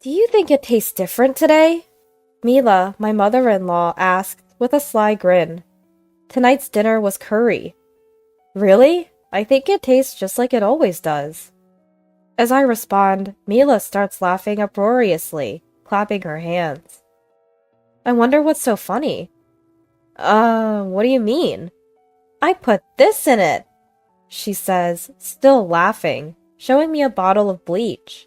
Do you think it tastes different today? Mila, my mother-in-law, asked with a sly grin. Tonight's dinner was curry. Really? I think it tastes just like it always does. As I respond, Mila starts laughing uproariously, clapping her hands. I wonder what's so funny. What do you mean? I put this in it, she says, still laughing, showing me a bottle of bleach.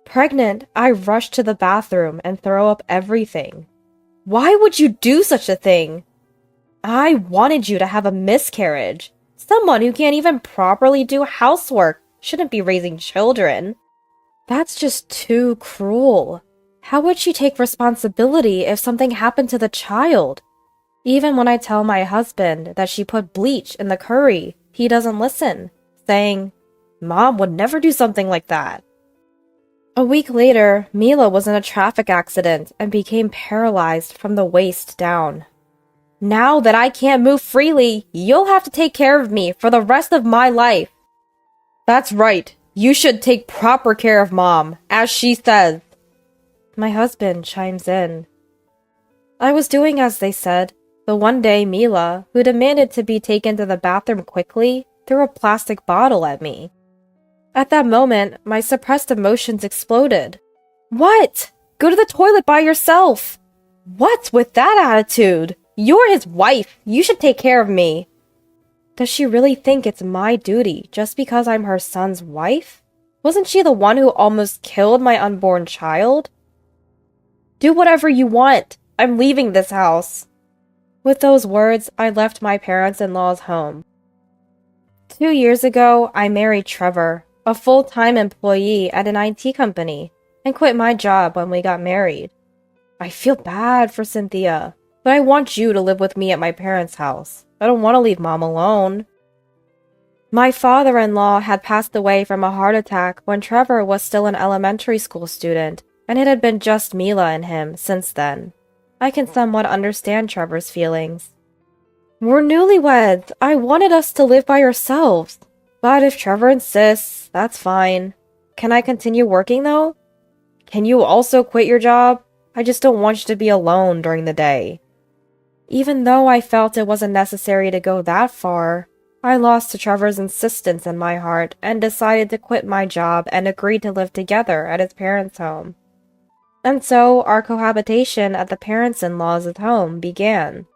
Pregnant, I rush to the bathroom and throw up everything. Why would you do such a thing? I wanted you to have a miscarriage. Someone who can't even properly do housework shouldn't be raising children. That's just too cruel. How would she take responsibility if something happened to the child? Even when I tell my husband that she put bleach in the curry, he doesn't listen, saying, "Mom would never do something like that." A week later, Mila was in a traffic accident and became paralyzed from the waist down. Now that I can't move freely, you'll have to take care of me for the rest of my life. That's right. You should take proper care of Mom, as she says. My husband chimes in. I was doing as they said, but one day Mila, who demanded to be taken to the bathroom quickly, threw a plastic bottle at me. At that moment, my suppressed emotions exploded. What? Go to the toilet by yourself. What's with that attitude? You're his wife. You should take care of me. Does she really think it's my duty just because I'm her son's wife? Wasn't she the one who almost killed my unborn child? Do whatever you want. I'm leaving this house. With those words, I left my parents-in-law's home. 2 years ago, I married Trevor, a full-time employee at an IT company, and quit my job when we got married. I feel bad for Cynthia, but I want you to live with me at my parents' house. I don't want to leave Mom alone. My father-in-law had passed away from a heart attack when Trevor was still an elementary school student, and it had been just Mila and him since then. I can somewhat understand Trevor's feelings. We're newlyweds. I wanted us to live by ourselves. But if Trevor insists, that's fine. Can I continue working, though? Can you also quit your job? I just don't want you to be alone during the day. Even though I felt it wasn't necessary to go that far, I lost to Trevor's insistence in my heart and decided to quit my job and agreed to live together at his parents' home. And so our cohabitation at the parents-in-law's home began.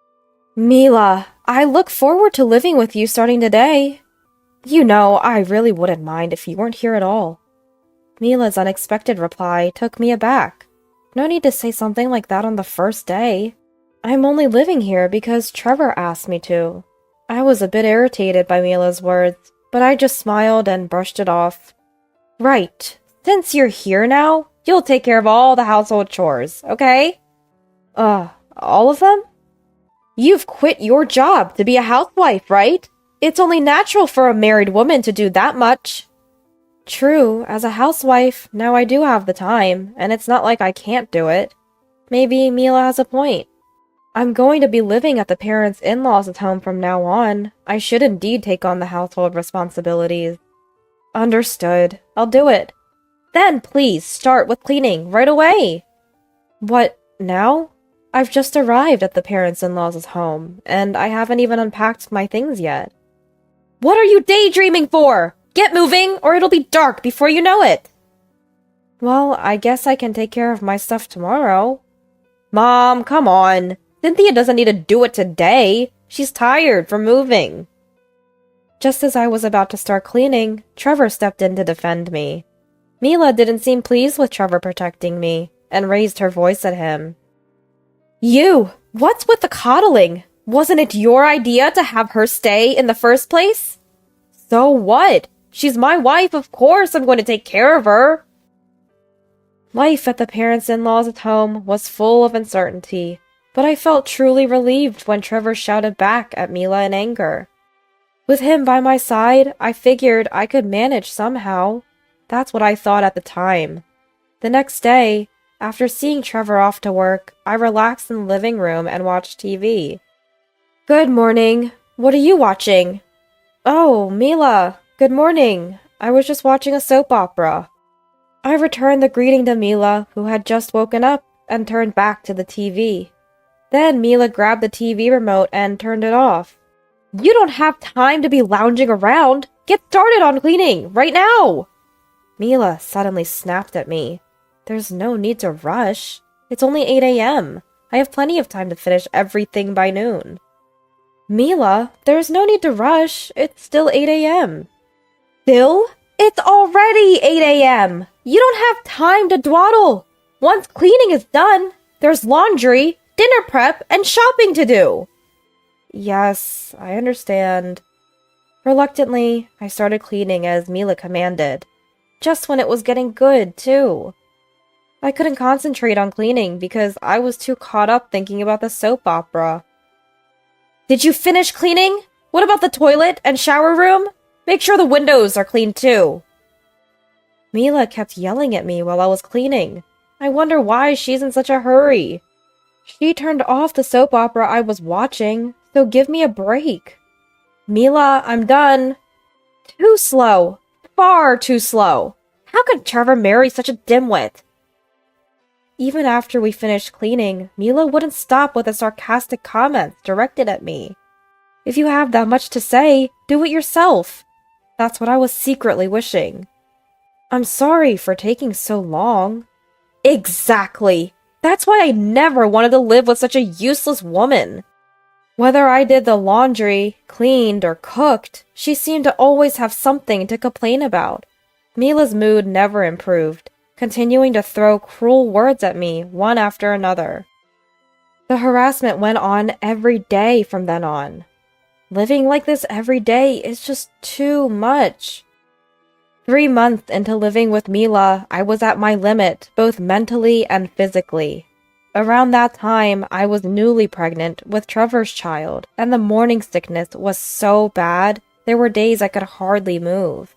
Mila, I look forward to living with you starting today. You know, I really wouldn't mind if you weren't here at all. Mila's unexpected reply took me aback. No need to say something like that on the first day. I'm only living here because Trevor asked me to. I was a bit irritated by Mila's words, but I just smiled and brushed it off. Right. Since you're here now, you'll take care of all the household chores, okay? All of them? You've quit your job to be a housewife, right? It's only natural for a married woman to do that much. True, as a housewife, now I do have the time, and it's not like I can't do it. Maybe Mila has a point. I'm going to be living at the parents-in-laws' home from now on. I should indeed take on the household responsibilities. Understood. I'll do it. Then please start with cleaning right away. What, now? I've just arrived at the parents-in-laws' home, and I haven't even unpacked my things yet. What are you daydreaming for? Get moving, or it'll be dark before you know it. Well, I guess I can take care of my stuff tomorrow. Mom, come on. Cynthia doesn't need to do it today. She's tired from moving. Just as I was about to start cleaning, Trevor stepped in to defend me. Mila didn't seem pleased with Trevor protecting me, and raised her voice at him. You! What's with the coddling? Wasn't it your idea to have her stay in the first place? So what? She's my wife, of course I'm going to take care of her. Life at the parents-in-laws' home was full of uncertainty, but I felt truly relieved when Trevor shouted back at Mila in anger. With him by my side, I figured I could manage somehow. That's what I thought at the time. The next day, after seeing Trevor off to work, I relaxed in the living room and watched TV. Good morning. What are you watching? Oh, Mila. Good morning. I was just watching a soap opera. I returned the greeting to Mila, who had just woken up, and turned back to the TV. Then Mila grabbed the TV remote and turned it off. You don't have time to be lounging around! Get started on cleaning, right now! Mila suddenly snapped at me. There's no need to rush. It's only 8 a.m. I have plenty of time to finish everything by noon. Mila, there's no need to rush. It's still 8 a.m. Still? It's already 8 a.m. You don't have time to dawdle. Once cleaning is done, there's laundry, dinner prep, and shopping to do. Yes, I understand. Reluctantly, I started cleaning as Mila commanded. Just when it was getting good, too. I couldn't concentrate on cleaning because I was too caught up thinking about the soap opera. Did you finish cleaning? What about the toilet and shower room? Make sure the windows are clean too. Mila kept yelling at me while I was cleaning. I wonder why she's in such a hurry. She turned off the soap opera I was watching, so give me a break. Mila, I'm done. Too slow. Far too slow. How could Trevor marry such a dimwit? Even after we finished cleaning, Mila wouldn't stop with the sarcastic comments directed at me. If you have that much to say, do it yourself. That's what I was secretly wishing. I'm sorry for taking so long. Exactly. That's why I never wanted to live with such a useless woman. Whether I did the laundry, cleaned, or cooked, she seemed to always have something to complain about. Mila's mood never improved, continuing to throw cruel words at me one after another. The harassment went on every day from then on. Living like this every day is just too much. 3 months into living with Mila, I was at my limit, both mentally and physically. Around that time, I was newly pregnant with Trevor's child, and the morning sickness was so bad, there were days I could hardly move.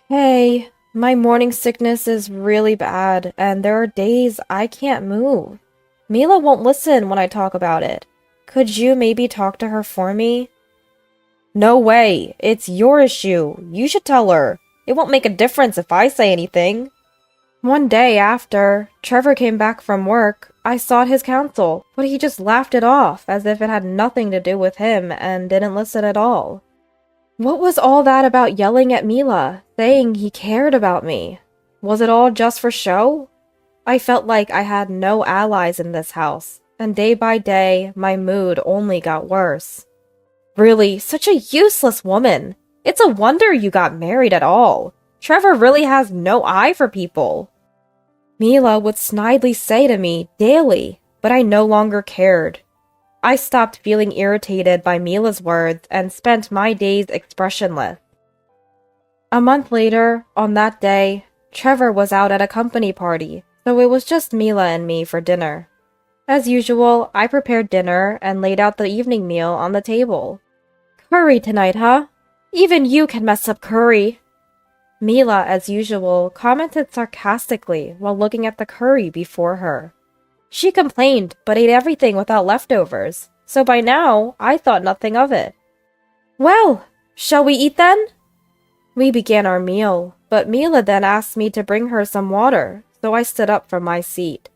Hey, my morning sickness is really bad, and there are days I can't move. Mila won't listen when I talk about it. Could you maybe talk to her for me? No way. It's your issue. You should tell her. It won't make a difference if I say anything. One day after Trevor came back from work, I sought his counsel, but he just laughed it off as if it had nothing to do with him and didn't listen at all. What was all that about yelling at Mila, saying he cared about me? Was it all just for show? I felt like I had no allies in this house, and day by day, my mood only got worse. Really, such a useless woman. It's a wonder you got married at all. Trevor really has no eye for people. Mila would snidely say to me daily, but I no longer cared. I stopped feeling irritated by Mila's words and spent my days expressionless. A month later, on that day, Trevor was out at a company party, so it was just Mila and me for dinner. As usual, I prepared dinner and laid out the evening meal on the table. Curry tonight, huh? Even you can mess up curry. Mila, as usual, commented sarcastically while looking at the curry before her. She complained, but ate everything without leftovers, so by now, I thought nothing of it. Well, shall we eat then? We began our meal, but Mila then asked me to bring her some water, so I stood up from my seat.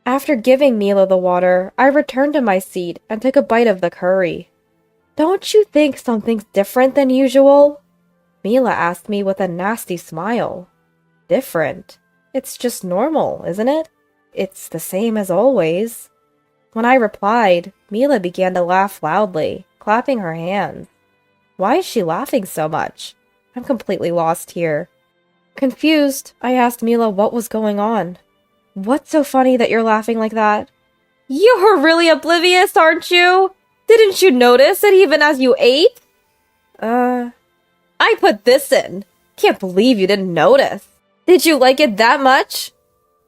After giving Mila the water, I returned to my seat and took a bite of the curry. Don't you think something's different than usual? Mila asked me with a nasty smile. Different? It's just normal, isn't it? It's the same as always. When I replied, Mila began to laugh loudly, clapping her hands. Why is she laughing so much? I'm completely lost here. Confused, I asked Mila what was going on. What's so funny that you're laughing like that? You're really oblivious, aren't you? Didn't you notice it even as you ate? I put this in. Can't believe you didn't notice. Did you like it that much?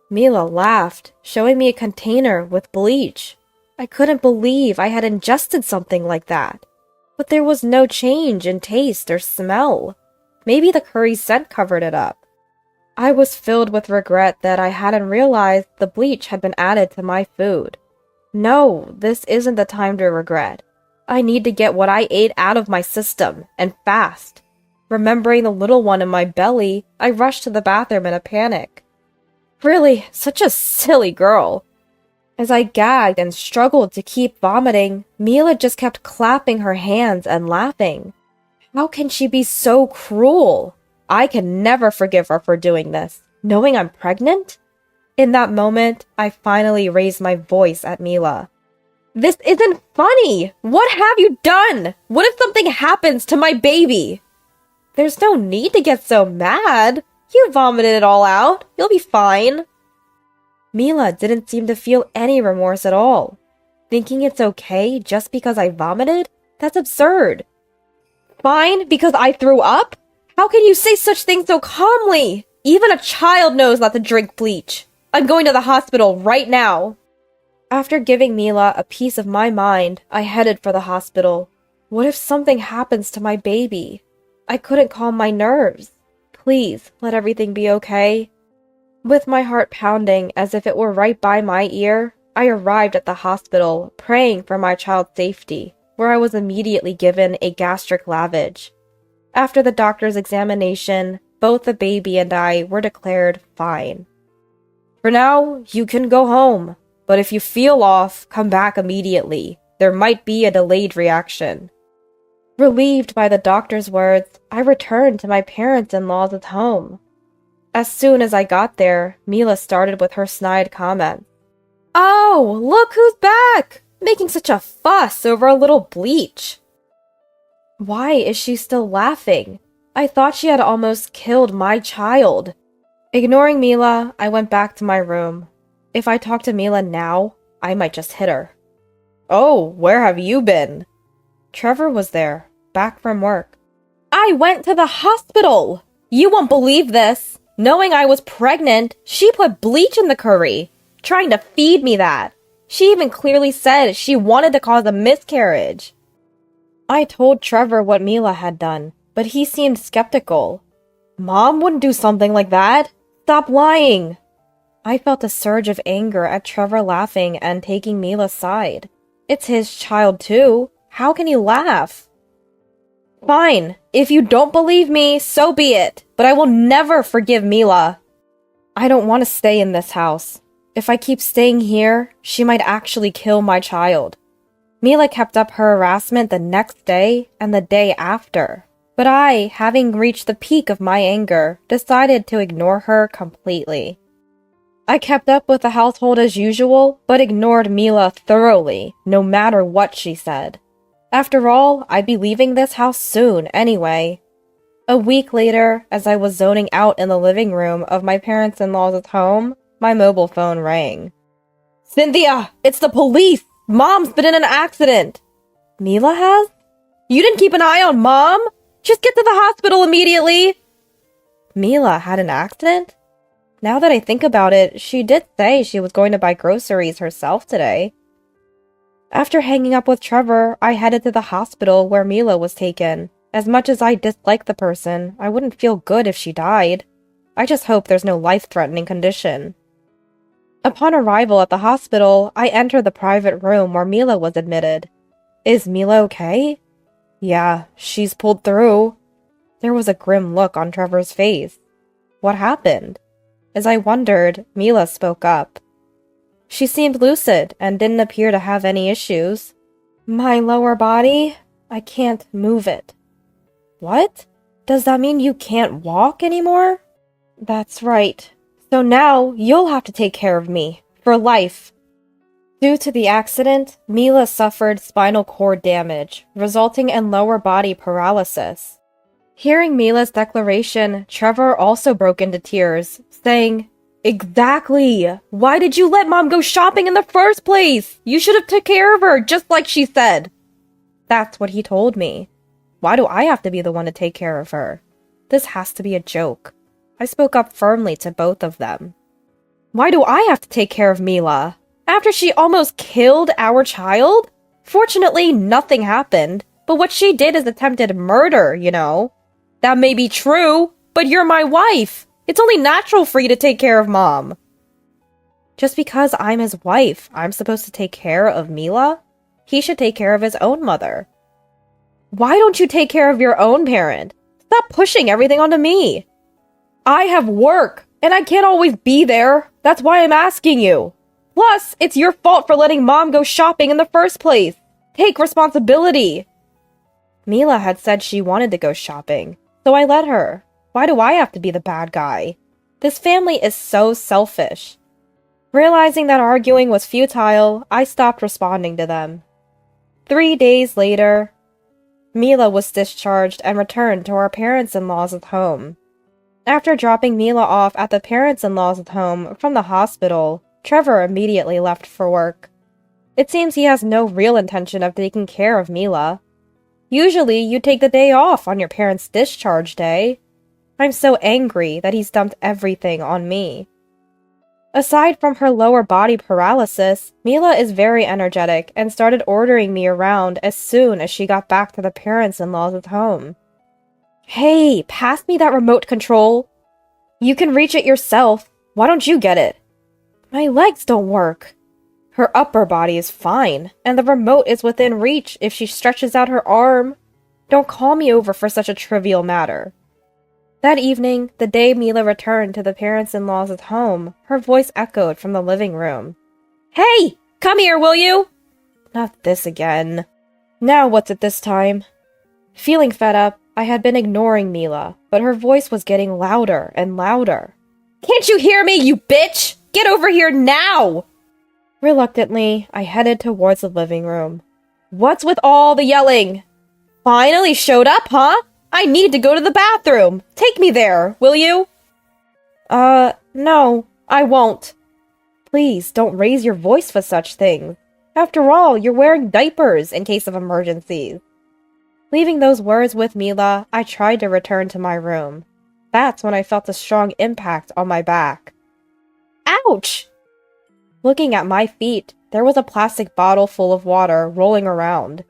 Mila laughed, showing me a container with bleach. I couldn't believe I had ingested something like that. But there was no change in taste or smell. Maybe the curry scent covered it up. I was filled with regret that I hadn't realized the bleach had been added to my food. No, this isn't the time to regret. I need to get what I ate out of my system, and fast. Remembering the little one in my belly, I rushed to the bathroom in a panic. Really, such a silly girl. As I gagged and struggled to keep vomiting, Mila just kept clapping her hands and laughing. How can she be so cruel? I can never forgive her for doing this, knowing I'm pregnant? In that moment, I finally raised my voice at Mila. This isn't funny! What have you done? What if something happens to my baby? There's no need to get so mad. You vomited it all out. You'll be fine. Mila didn't seem to feel any remorse at all. Thinking it's okay just because I vomited? That's absurd. Fine because I threw up? How can you say such things so calmly? Even a child knows not to drink bleach. I'm going to the hospital right now. After giving Mila a piece of my mind, I headed for the hospital. What if something happens to my baby? I couldn't calm my nerves. Please, let everything be okay. With my heart pounding as if it were right by my ear, I arrived at the hospital, praying for my child's safety, where I was immediately given a gastric lavage. After the doctor's examination, both the baby and I were declared fine. For now, you can go home, but if you feel off, come back immediately. There might be a delayed reaction. Relieved by the doctor's words, I returned to my parents-in-law's home. As soon as I got there, Mila started with her snide comments. Oh, look who's back! Making such a fuss over a little bleach. Why is she still laughing? I thought she had almost killed my child. Ignoring Mila, I went back to my room. If I talk to Mila now, I might just hit her. Oh, where have you been? Trevor was there, back from work. I went to the hospital! You won't believe this! Knowing I was pregnant, she put bleach in the curry, trying to feed me that. She even clearly said she wanted to cause a miscarriage. I told Trevor what Mila had done, but he seemed skeptical. Mom wouldn't do something like that. Stop lying. I felt a surge of anger at Trevor laughing and taking Mila's side. It's his child too. How can he laugh? Fine. If you don't believe me, so be it. But I will never forgive Mila. I don't want to stay in this house. If I keep staying here, she might actually kill my child. Mila kept up her harassment the next day and the day after. But I, having reached the peak of my anger, decided to ignore her completely. I kept up with the household as usual, but ignored Mila thoroughly, no matter what she said. After all, I'd be leaving this house soon anyway. A week later, as I was zoning out in the living room of my parents-in-law's home, my mobile phone rang. Cynthia, it's the police! Mom's been in an accident! Mila has? You didn't keep an eye on Mom? Just get to the hospital immediately! Mila had an accident? Now that I think about it, she did say she was going to buy groceries herself today. After hanging up with Trevor, I headed to the hospital where Mila was taken. As much as I dislike the person, I wouldn't feel good if she died. I just hope there's no life-threatening condition. Upon arrival at the hospital, I entered the private room where Mila was admitted. Is Mila okay? Yeah, she's pulled through. There was a grim look on Trevor's face. What happened? As I wondered, Mila spoke up. She seemed lucid and didn't appear to have any issues. My lower body? I can't move it. What? Does that mean you can't walk anymore? That's right. So now you'll have to take care of me. For life. Due to the accident, Mila suffered spinal cord damage, resulting in lower body paralysis. Hearing Mila's declaration, Trevor also broke into tears, saying, Exactly! Why did you let Mom go shopping in the first place? You should have took care of her, just like she said. That's what he told me. Why do I have to be the one to take care of her? This has to be a joke. I spoke up firmly to both of them. Why do I have to take care of Mila? After she almost killed our child? Fortunately, nothing happened, but what she did is attempted murder, you know. That may be true, but you're my wife. It's only natural for you to take care of Mom. Just because I'm his wife, I'm supposed to take care of Mila? He should take care of his own mother. Why don't you take care of your own parent? Stop pushing everything onto me. I have work, and I can't always be there. That's why I'm asking you. Plus, it's your fault for letting Mom go shopping in the first place. Take responsibility. Mila had said she wanted to go shopping, so I let her. Why do I have to be the bad guy? This family is so selfish. Realizing that arguing was futile, I stopped responding to them. 3 days later, Mila was discharged and returned to our parents-in-law's home. After dropping Mila off at the parents-in-law's home from the hospital, Trevor immediately left for work. It seems he has no real intention of taking care of Mila. Usually, you take the day off on your parents' discharge day. I'm so angry that he's dumped everything on me. Aside from her lower body paralysis, Mila is very energetic and started ordering me around as soon as she got back to the parents-in-law's home. Hey, pass me that remote control. You can reach it yourself. Why don't you get it? My legs don't work. Her upper body is fine, and the remote is within reach if she stretches out her arm. Don't call me over for such a trivial matter. That evening, the day Mila returned to the parents-in-law's home, her voice echoed from the living room. Hey! Come here, will you? Not this again. Now what's it this time? Feeling fed up, I had been ignoring Mila, but her voice was getting louder and louder. Can't you hear me, you bitch? Get over here now! Reluctantly, I headed towards the living room. What's with all the yelling? Finally showed up, huh? I need to go to the bathroom. Take me there, will you? No, I won't. Please don't raise your voice for such things. After all, you're wearing diapers in case of emergencies. Leaving those words with Mila, I tried to return to my room. That's when I felt a strong impact on my back. Ouch! Looking at my feet, there was a plastic bottle full of water rolling around.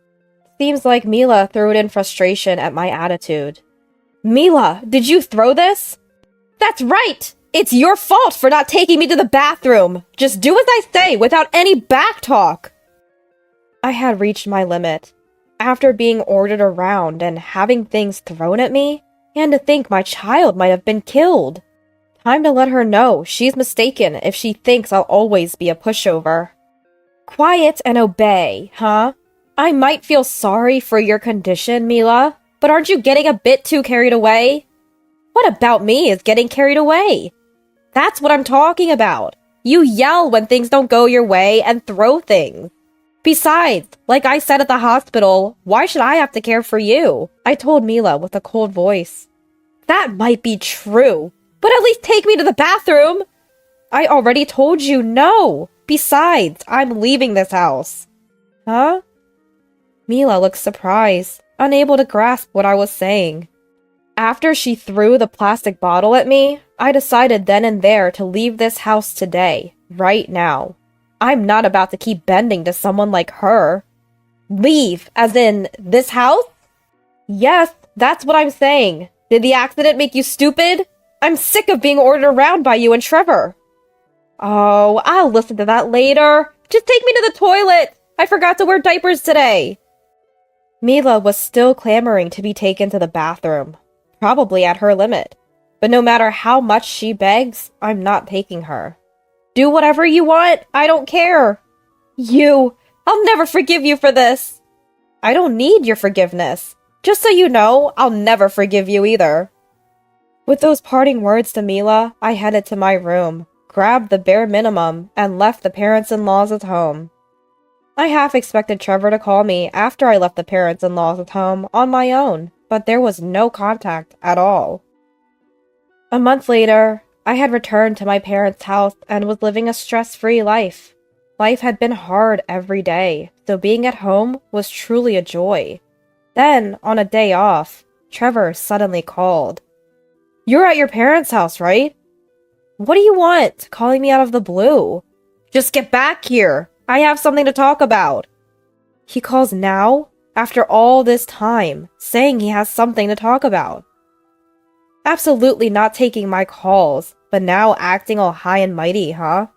Seems like Mila threw it in frustration at my attitude. Mila, did you throw this? That's right! It's your fault for not taking me to the bathroom! Just do as I say without any backtalk! I had reached my limit. After being ordered around and having things thrown at me, and to think my child might have been killed. Time to let her know she's mistaken if she thinks I'll always be a pushover. Quiet and obey, huh? I might feel sorry for your condition, Mila, but aren't you getting a bit too carried away? What about me is getting carried away? That's what I'm talking about. You yell when things don't go your way and throw things. Besides, like I said at the hospital, why should I have to care for you? I told Mila with a cold voice. That might be true, but at least take me to the bathroom. I already told you no. Besides, I'm leaving this house. Huh? Mila looked surprised, unable to grasp what I was saying. After she threw the plastic bottle at me, I decided then and there to leave this house today, right now. I'm not about to keep bending to someone like her. Leave, as in this house? Yes, that's what I'm saying. Did the accident make you stupid? I'm sick of being ordered around by you and Trevor. Oh, I'll listen to that later. Just take me to the toilet. I forgot to wear diapers today. Mila was still clamoring to be taken to the bathroom, probably at her limit. But no matter how much she begs, I'm not taking her. Do whatever you want, I don't care. I'll never forgive you for this. I don't need your forgiveness. Just so you know, I'll never forgive you either. With those parting words to Mila, I headed to my room, grabbed the bare minimum, and left the parents-in-law's home. I half expected Trevor to call me after I left the parents-in-law's home on my own, but there was no contact at all. A month later, I had returned to my parents' house and was living a stress-free life. Life had been hard every day, so being at home was truly a joy. Then, on a day off, Trevor suddenly called. You're at your parents' house, right? What do you want, calling me out of the blue? Just get back here. I have something to talk about. He calls now, after all this time, saying he has something to talk about. Absolutely not taking my calls, but now acting all high and mighty, huh?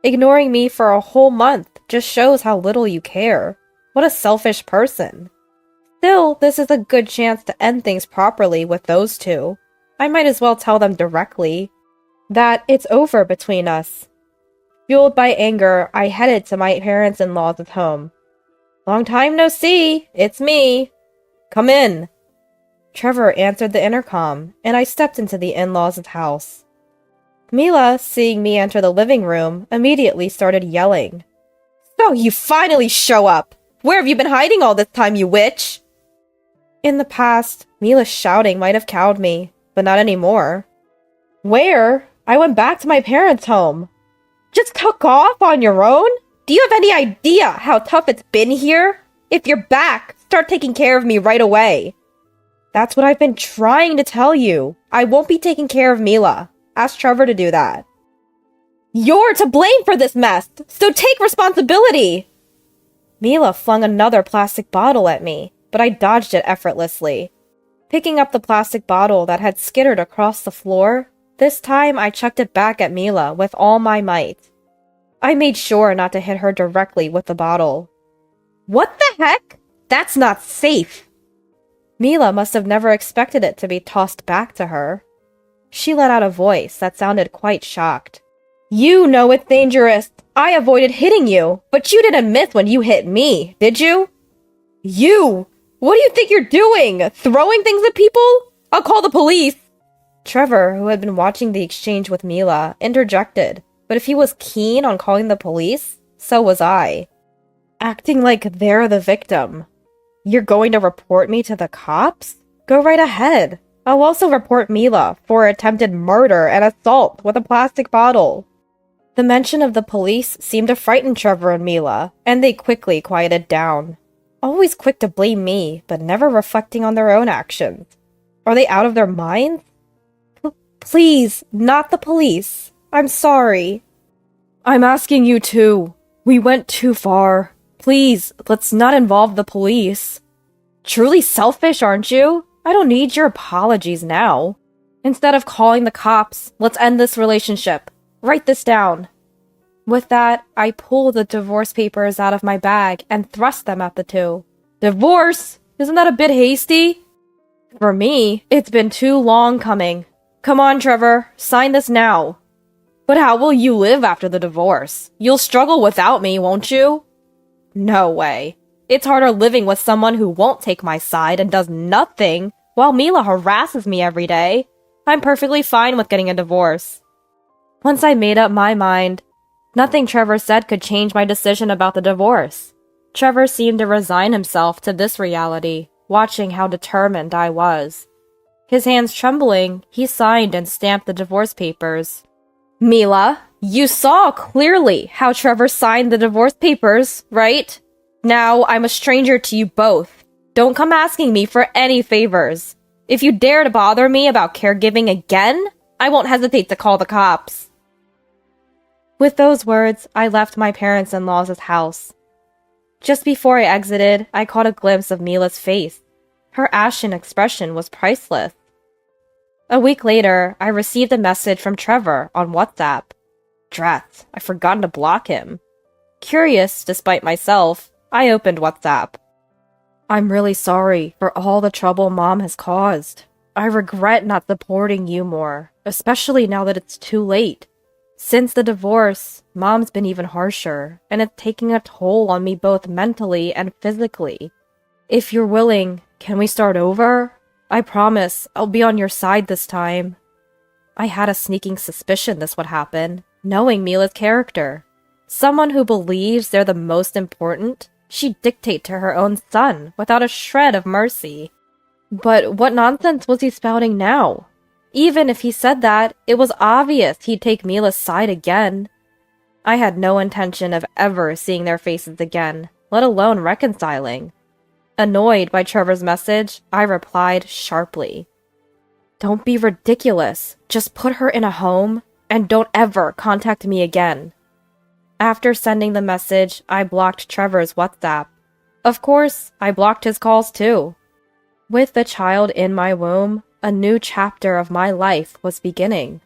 Ignoring me for a whole month just shows how little you care. What a selfish person. Still, this is a good chance to end things properly with those two. I might as well tell them directly that it's over between us. Fueled by anger, I headed to my parents-in-law's home. Long time no see, it's me. Come in. Trevor answered the intercom, and I stepped into the in-laws' house. Mila, seeing me enter the living room, immediately started yelling. So you finally show up! Where have you been hiding all this time, you witch? In the past, Mila's shouting might have cowed me, but not anymore. Where? I went back to my parents' home. Just took off on your own? Do you have any idea how tough it's been here? If you're back, start taking care of me right away. That's what I've been trying to tell you. I won't be taking care of Mila. Ask Trevor to do that. You're to blame for this mess, so take responsibility! Mila flung another plastic bottle at me, but I dodged it effortlessly. Picking up the plastic bottle that had skittered across the floor, this time I chucked it back at Mila with all my might. I made sure not to hit her directly with the bottle. What the heck? That's not safe! Mila must have never expected it to be tossed back to her. She let out a voice that sounded quite shocked. You know it's dangerous. I avoided hitting you, but you didn't miss when you hit me, did you? You! What do you think you're doing? Throwing things at people? I'll call the police! Trevor, who had been watching the exchange with Mila, interjected, but if he was keen on calling the police, so was I. Acting like they're the victim. You're going to report me to the cops? Go right ahead. I'll also report Mila for attempted murder and assault with a plastic bottle. The mention of the police seemed to frighten Trevor and Mila, and they quickly quieted down. Always quick to blame me, but never reflecting on their own actions. Are they out of their minds? Please, not the police. I'm sorry. I'm asking you too. We went too far. Please, let's not involve the police. Truly selfish, aren't you? I don't need your apologies now. Instead of calling the cops, let's end this relationship. Write this down. With that, I pulled the divorce papers out of my bag and thrust them at the two. Divorce? Isn't that a bit hasty? For me, it's been too long coming. Come on, Trevor, sign this now. But how will you live after the divorce? You'll struggle without me, won't you? No way. It's harder living with someone who won't take my side and does nothing while Mila harasses me every day. I'm perfectly fine with getting a divorce. Once I made up my mind, nothing Trevor said could change my decision about the divorce. Trevor seemed to resign himself to this reality, watching how determined I was. His hands trembling, he signed and stamped the divorce papers. Mila, you saw clearly how Trevor signed the divorce papers, right? Now I'm a stranger to you both. Don't come asking me for any favors. If you dare to bother me about caregiving again, I won't hesitate to call the cops. With those words, I left my parents-in-law's house. Just before I exited, I caught a glimpse of Mila's face. Her ashen expression was priceless. A week later, I received a message from Trevor on WhatsApp. Drat, I've forgotten to block him. Curious, despite myself, I opened WhatsApp. I'm really sorry for all the trouble Mom has caused. I regret not supporting you more, especially now that it's too late. Since the divorce, Mom's been even harsher, and it's taking a toll on me both mentally and physically. If you're willing, can we start over? I promise I'll be on your side this time. I had a sneaking suspicion this would happen, knowing Mila's character. Someone who believes they're the most important, she'd dictate to her own son without a shred of mercy. But what nonsense was he spouting now? Even if he said that, it was obvious he'd take Mila's side again. I had no intention of ever seeing their faces again, let alone reconciling. Annoyed by Trevor's message, I replied sharply. Don't be ridiculous. Just put her in a home, and don't ever contact me again. After sending the message, I blocked Trevor's WhatsApp. Of course, I blocked his calls too. With the child in my womb, a new chapter of my life was beginning.